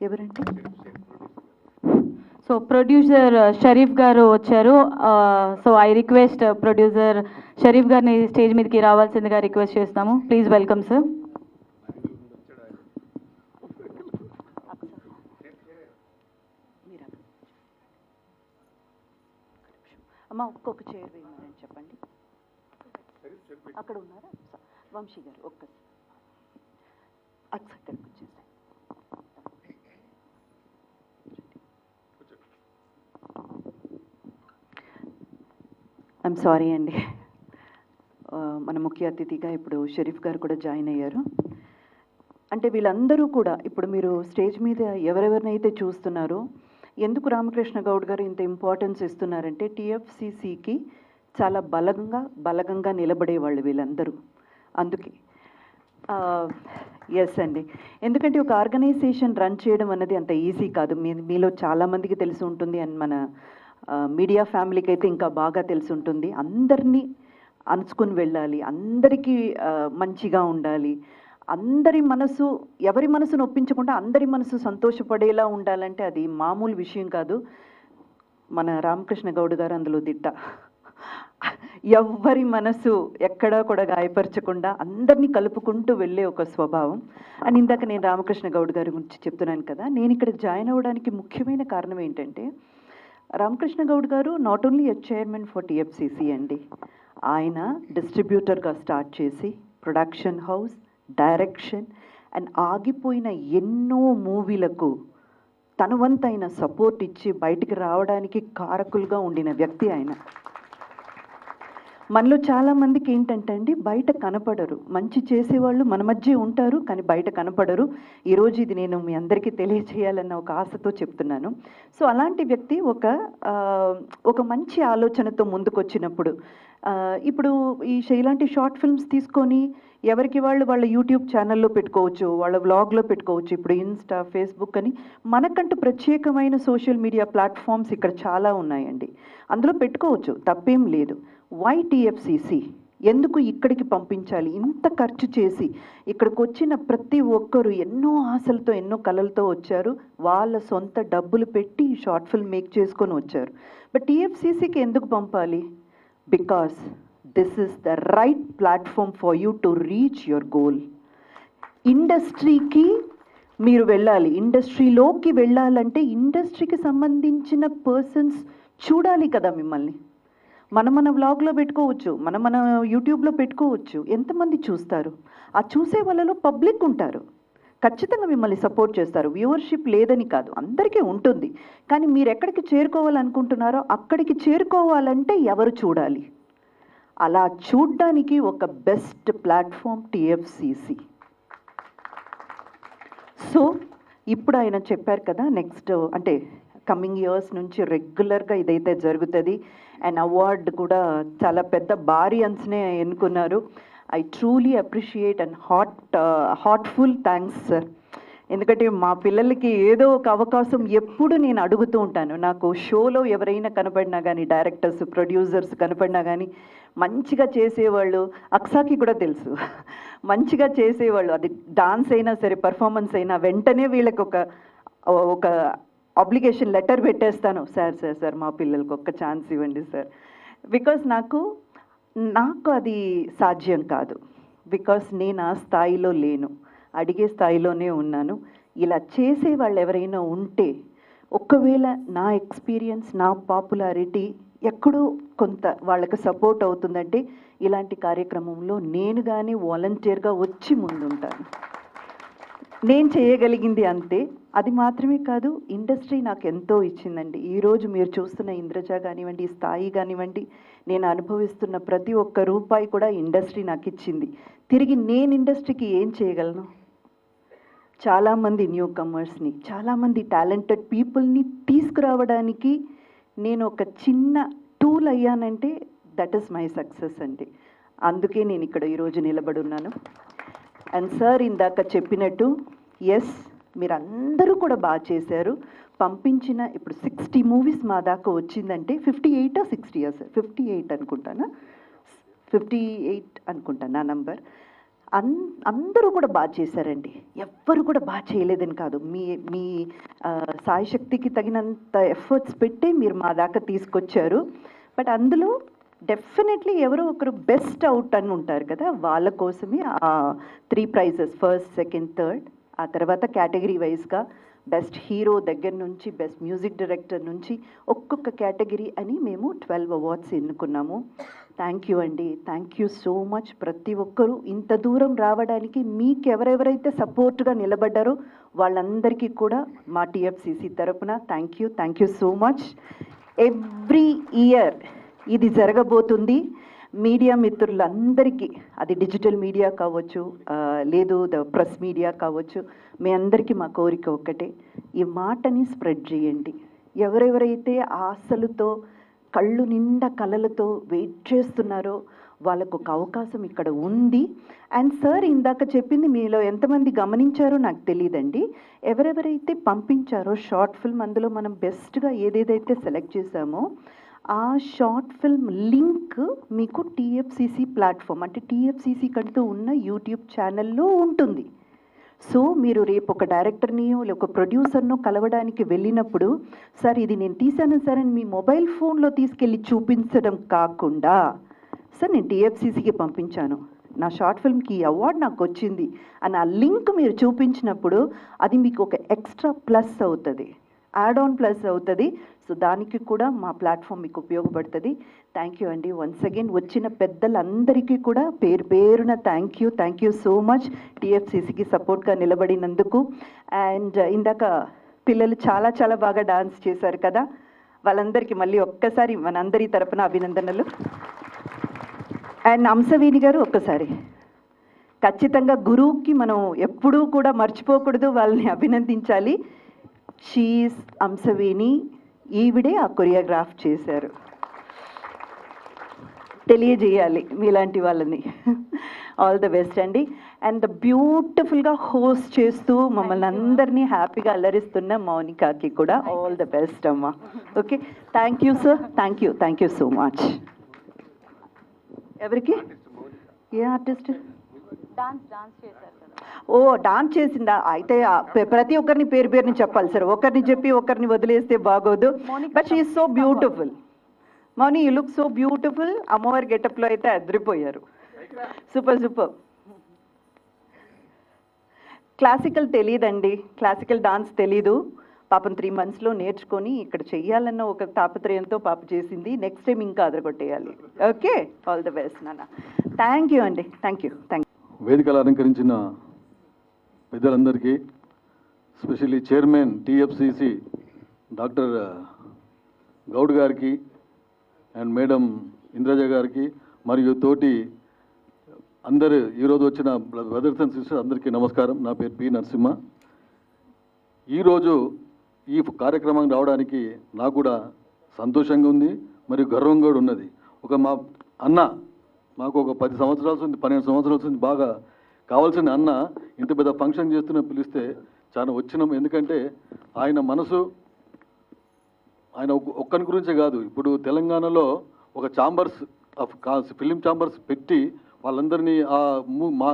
ఎవరండి? So producer Sharif గారు వచ్చారు. So I request producer Sharif గారిని స్టేజ్ మీదకి రావాల్సిందిగా రిక్వెస్ట్ చేస్తాము. Please welcome sir. అమ్మ ఒక్కొక్క చైర్ వేయమని చెప్పండి. అక్కడ ఉన్నారా వంశీ గారు? ఒక్కసారి అక్కడికి వచ్చేసి ఐఎమ్ సారీ అండి. మన ముఖ్య అతిథిగా ఇప్పుడు షరీఫ్ గారు కూడా జాయిన్ అయ్యారు. అంటే వీళ్ళందరూ కూడా ఇప్పుడు మీరు స్టేజ్ మీద ఎవరెవరినైతే చూస్తున్నారో, ఎందుకు రామకృష్ణ గౌడ్ గారు ఇంత ఇంపార్టెన్స్ ఇస్తున్నారంటే టీఎఫ్సిసికి చాలా బలగంగా నిలబడేవాళ్ళు వీళ్ళందరూ. అందుకే ఎస్ అండి, ఎందుకంటే ఒక ఆర్గనైజేషన్ రన్ చేయడం అన్నది అంత ఈజీ కాదు. మీలో చాలామందికి తెలిసి ఉంటుంది, అండ్ మన మీడియా ఫ్యామిలీకి అయితే ఇంకా బాగా తెలిసి ఉంటుంది. అందరినీ అనుచుకుని వెళ్ళాలి, అందరికీ మంచిగా ఉండాలి, ఎవరి మనసును ఒప్పించకుండా అందరి మనసు సంతోషపడేలా ఉండాలంటే అది మామూలు విషయం కాదు. మన రామకృష్ణ గౌడ్ గారు అందులో దిట్ట. ఎవ్వరి మనసు ఎక్కడా కూడా గాయపరచకుండా అందరినీ కలుపుకుంటూ వెళ్ళే ఒక స్వభావం. అని ఇందాక నేను రామకృష్ణ గౌడ్ గారి గురించి చెప్తున్నాను కదా, నేను ఇక్కడ జాయిన్ అవ్వడానికి ముఖ్యమైన కారణం ఏంటంటే, రామకృష్ణ గౌడ్ గారు not only a chairman for TFCC అండి, ఆయన డిస్ట్రిబ్యూటర్గా స్టార్ట్ చేసి ప్రొడక్షన్ హౌస్, డైరెక్షన్ అండ్ ఆగిపోయిన ఎన్నో మూవీలకు తన వంతైన సపోర్ట్ ఇచ్చి బయటికి రావడానికి కారకులుగా ఉండిన వ్యక్తి ఆయన. మనలో చాలామందికి ఏంటంటే అండి, బయట కనపడరు. మంచి చేసేవాళ్ళు మన మధ్య ఉంటారు, కానీ బయట కనపడరు. ఈరోజు ఇది నేను మీ అందరికీ తెలియజేయాలన్న ఒక ఆశతో చెప్తున్నాను. సో అలాంటి వ్యక్తి ఒక మంచి ఆలోచనతో ముందుకొచ్చినప్పుడు, ఇప్పుడు ఇలాంటి షార్ట్ ఫిల్మ్స్ తీసుకొని ఎవరికి వాళ్ళ యూట్యూబ్ ఛానల్లో పెట్టుకోవచ్చు, వాళ్ళ వ్లాగ్లో పెట్టుకోవచ్చు. ఇప్పుడు ఇన్స్టా, ఫేస్బుక్ అని మనకంటూ ప్రత్యేకమైన సోషల్ మీడియా ప్లాట్ఫామ్స్ ఇక్కడ చాలా ఉన్నాయండి, అందులో పెట్టుకోవచ్చు, తప్పేం లేదు. వై టీఎఫ్సిసి ఎందుకు ఇక్కడికి పంపించాలి? ఇంత ఖర్చు చేసి ఇక్కడికి వచ్చిన ప్రతి ఒక్కరు ఎన్నో ఆశలతో ఎన్నో కలలతో వచ్చారు, వాళ్ళ సొంత డబ్బులు పెట్టి షార్ట్ ఫిల్మ్ మేక్ చేసుకొని వచ్చారు. బట్ టీఎఫ్సిసికి ఎందుకు పంపాలి? Because this is the right platform for you to reach your goal. ఇండస్ట్రీకి మీరు వెళ్ళాలి, ఇండస్ట్రీలోకి వెళ్ళాలంటే ఇండస్ట్రీకి సంబంధించిన పర్సన్స్ చూడాలి కదా మిమ్మల్ని. మన వ్లాగ్లో పెట్టుకోవచ్చు, మన యూట్యూబ్లో పెట్టుకోవచ్చు, ఎంతమంది చూస్తారు? ఆ చూసే వాళ్ళలో పబ్లిక్ ఉంటారు, ఖచ్చితంగా మిమ్మల్ని సపోర్ట్ చేస్తారు. వ్యూవర్షిప్ లేదని కాదు, అందరికీ ఉంటుంది. కానీ మీరు ఎక్కడికి చేరుకోవాలనుకుంటున్నారో అక్కడికి చేరుకోవాలంటే ఎవరు చూడాలి? అలా చూడ్డానికి ఒక బెస్ట్ ప్లాట్ఫామ్ టీఎఫ్సిసి. సో ఇప్పుడు ఆయన చెప్పారు కదా, నెక్స్ట్ అంటే కమింగ్ ఇయర్స్ నుంచి రెగ్యులర్గా ఇదైతే జరుగుతుంది. అండ్ అవార్డు కూడా చాలా పెద్ద భారీ అంచనే ఎన్నుకున్నారు. I truly appreciate and heartful thanks sir. ఎందుకంటే మా పిల్లలకి ఏదో ఒక అవకాశం ఎప్పుడు నేను అడుగుతూ ఉంటాను. నాకు షోలో ఎవరైనా కనపడినా కానీ, డైరెక్టర్స్, ప్రొడ్యూసర్స్ కనపడినా కానీ మంచిగా చేసేవాళ్ళు, అక్సాకి కూడా తెలుసు, మంచిగా చేసేవాళ్ళు, అది డాన్స్ అయినా సరే, పర్ఫార్మెన్స్ అయినా వెంటనే వీళ్ళకి ఒక అప్లికేషన్ లెటర్ పెట్టేస్తాను, సార్ మా పిల్లలకి ఒక్క ఛాన్స్ ఇవ్వండి సార్. బికాస్ నాకు అది సాధ్యం కాదు, బికాస్ నేను ఆ స్థాయిలో లేను, అడిగే స్థాయిలోనే ఉన్నాను. ఇలా చేసే వాళ్ళు ఎవరైనా ఉంటే, ఒకవేళ నా ఎక్స్పీరియన్స్, నా పాపులారిటీ ఎక్కడో కొంత వాళ్ళకి సపోర్ట్ అవుతుందంటే ఇలాంటి కార్యక్రమంలో నేను కానీ వాలంటీర్గా వచ్చి ముందుంటాను. నేను చేయగలిగింది అంతే. అది మాత్రమే కాదు, ఇండస్ట్రీ నాకు ఎంతో ఇచ్చిందండి. ఈరోజు మీరు చూస్తున్న ఇంద్రజ కానివ్వండి, స్థాయి కానివ్వండి, నేను అనుభవిస్తున్న ప్రతి ఒక్క రూపాయి కూడా ఇండస్ట్రీ నాకు ఇచ్చింది. తిరిగి నేను ఇండస్ట్రీకి ఏం చేయగలను? చాలామంది న్యూ కమర్స్ని, చాలామంది టాలెంటెడ్ పీపుల్ని తీసుకురావడానికి నేను ఒక చిన్న టూల్ అయ్యానంటే దట్ ఈస్ మై సక్సెస్ అండి. అందుకే నేను ఇక్కడ ఈరోజు నిలబడున్నాను. అండ్ సార్ ఇందాక చెప్పినట్టు, ఎస్ మీరందరూ కూడా బాగా చేశారు. పంపించిన ఇప్పుడు 60 మూవీస్ మా దాకా వచ్చిందంటే 58 or 60 సార్? 58 అనుకుంటానా, 58 అనుకుంటాను నా నంబర్. అందరూ కూడా బాగా చేశారండి, ఎవ్వరు కూడా బాగా చేయలేదని కాదు. మీ మీ సాయి శక్తికి తగినంత ఎఫర్ట్స్ పెట్టి మీరు మా దాకా తీసుకొచ్చారు. బట్ అందులో డెఫినెట్లీ ఎవరో ఒకరు బెస్ట్ అవుట్ అని ఉంటారు కదా, వాళ్ళ కోసమే ఆ 3 prizes, ఫస్ట్, సెకండ్, థర్డ్. ఆ తర్వాత కేటగిరీ వైజ్గా బెస్ట్ హీరో దగ్గర నుంచి బెస్ట్ మ్యూజిక్ డైరెక్టర్ నుంచి ఒక్కొక్క కేటగిరీ అని మేము 12 అవార్డ్స్ ఎన్నుకున్నాము. థ్యాంక్ యూ అండి, థ్యాంక్ యూ సో మచ్. ప్రతి ఒక్కరూ ఇంత దూరం రావడానికి మీకు ఎవరెవరైతే సపోర్ట్గా నిలబడ్డారో వాళ్ళందరికీ కూడా మా టీఎఫ్సిసి తరపున thank you so much. Every year ఇది జరగబోతుంది. మీడియా మిత్రులందరికీ, అది డిజిటల్ మీడియా కావచ్చు, లేదు ప్రెస్ మీడియా కావచ్చు, మీ అందరికీ మా కోరిక ఒక్కటే, ఈ మాటని స్ప్రెడ్ చేయండి. ఎవరెవరైతే ఆశలతో కళ్ళు నిండా కలలతో వెయిట్ చేస్తున్నారో వాళ్ళకు ఒక అవకాశం ఇక్కడ ఉంది. అండ్ సార్ ఇందాక చెప్పింది మీలో ఎంతమంది గమనించారో నాకు తెలియదండి, ఎవరెవరైతే పంపించారో షార్ట్ ఫిల్మ్, అందులో మనం బెస్ట్గా ఏదేదైతే సెలెక్ట్ చేశామో ఆ షార్ట్ ఫిల్మ్ లింక్ మీకు టీఎఫ్సిసి ప్లాట్ఫామ్, అంటే టీఎఫ్సిసి కంటూ ఉన్న యూట్యూబ్ ఛానల్లో ఉంటుంది. సో మీరు రేపు ఒక డైరెక్టర్నియో లేక ఒక ప్రొడ్యూసర్నో కలవడానికి వెళ్ళినప్పుడు, సార్ ఇది నేను తీశాను సార్ అని మీ మొబైల్ ఫోన్లో తీసుకెళ్ళి చూపించడం కాకుండా, సార్ నేను టీఎఫ్సిసికి పంపించాను, నా షార్ట్ ఫిల్మ్కి ఈ అవార్డు నాకు వచ్చింది అని ఆ లింక్ మీరు చూపించినప్పుడు అది మీకు ఒక ఎక్స్ట్రా ప్లస్ అవుతుంది, యాడ్ ఆన్ ప్లస్ అవుతుంది. సో దానికి కూడా మా ప్లాట్ఫామ్ మీకు ఉపయోగపడుతుంది. థ్యాంక్ యూ అండి. వన్స్ అగైన్ వచ్చిన పెద్దలందరికీ కూడా పేరు పేరున థ్యాంక్ యూ సో మచ్ టీఎఫ్సిసికి సపోర్ట్గా నిలబడినందుకు. అండ్ ఇందాక పిల్లలు చాలా చాలా బాగా డాన్స్ చేశారు కదా, వాళ్ళందరికీ మళ్ళీ ఒక్కసారి మనందరి తరపున అభినందనలు. అండ్ అంశవేణి గారు ఒక్కసారి ఖచ్చితంగా గురువుకి మనం ఎప్పుడూ కూడా మర్చిపోకూడదు, వాళ్ళని అభినందించాలి. షీఈస్ అంశవేణి, ఈవిడే ఆ కొరియోగ్రాఫ్ చేశారు, తెలియజేయాలి మీలాంటి వాళ్ళని. ఆల్ ద బెస్ట్ అండి. అండ్ బ్యూటిఫుల్గా హోస్ట్ చేస్తూ మమ్మల్ని అందరినీ హ్యాపీగా అల్లరిస్తున్న మౌనికాకి కూడా ఆల్ ద బెస్ట్ అమ్మా. Okay, thank you sir, thank you so much. ఎవరికి ఏ ఆర్టిస్ట్? డాన్స్ చేశారు కదా. ఓ డాన్స్ చేసిందా? అయితే ప్రతి ఒక్కరిని పేరుని చెప్పాలి సార్, ఒకరిని చెప్పి ఒకరిని వదిలేస్తే బాగోదు. But she is so beautiful. Mouni, you look so beautiful. అమ్మవారి గెటప్లో అయితే అదిరిపోయారు. సూపర్. క్లాసికల్ తెలియదండి, క్లాసికల్ డాన్స్ తెలీదు. పాపం 3 monthsలో నేర్చుకొని ఇక్కడ చెయ్యాలన్న ఒక తాపత్రయంతో పాప చేసింది. నెక్స్ట్ టైం ఇంకా అదరగొట్టేయాలి. ఓకే, ఆల్ ద బెస్ట్ నాన్న. థ్యాంక్ యూ అండి, థ్యాంక్ యూ. వేదికలు అలంకరించిన పెద్దలందరికీ, specially chairman TFCC doctor Goud గారికి అండ్ మేడం ఇంద్రజ గారికి మరియు తోటి అందరు ఈరోజు వచ్చిన బ్రదర్స్ అండ్ సిస్టర్స్ అందరికీ నమస్కారం. నా పేరు పి నరసింహ. ఈరోజు ఈ కార్యక్రమానికి రావడానికి నాకు కూడా సంతోషంగా ఉంది మరియు గర్వంగా కూడా ఉన్నది. మా అన్న మాకు ఒక 10 సంవత్సరాలు ఉంది, 12 సంవత్సరాలు ఉంది, బాగా కావాల్సిన అన్న ఇంత పెద్ద ఫంక్షన్ చేస్తున్న పిలిస్తే చాలా వచ్చినాం. ఎందుకంటే ఆయన మనసు, ఆయన ఒక్కని గురించే కాదు, ఇప్పుడు తెలంగాణలో ఒక ఛాంబర్స్ ఆఫ్ ఫిలిం ఛాంబర్స్ పెట్టి వాళ్ళందరినీ మా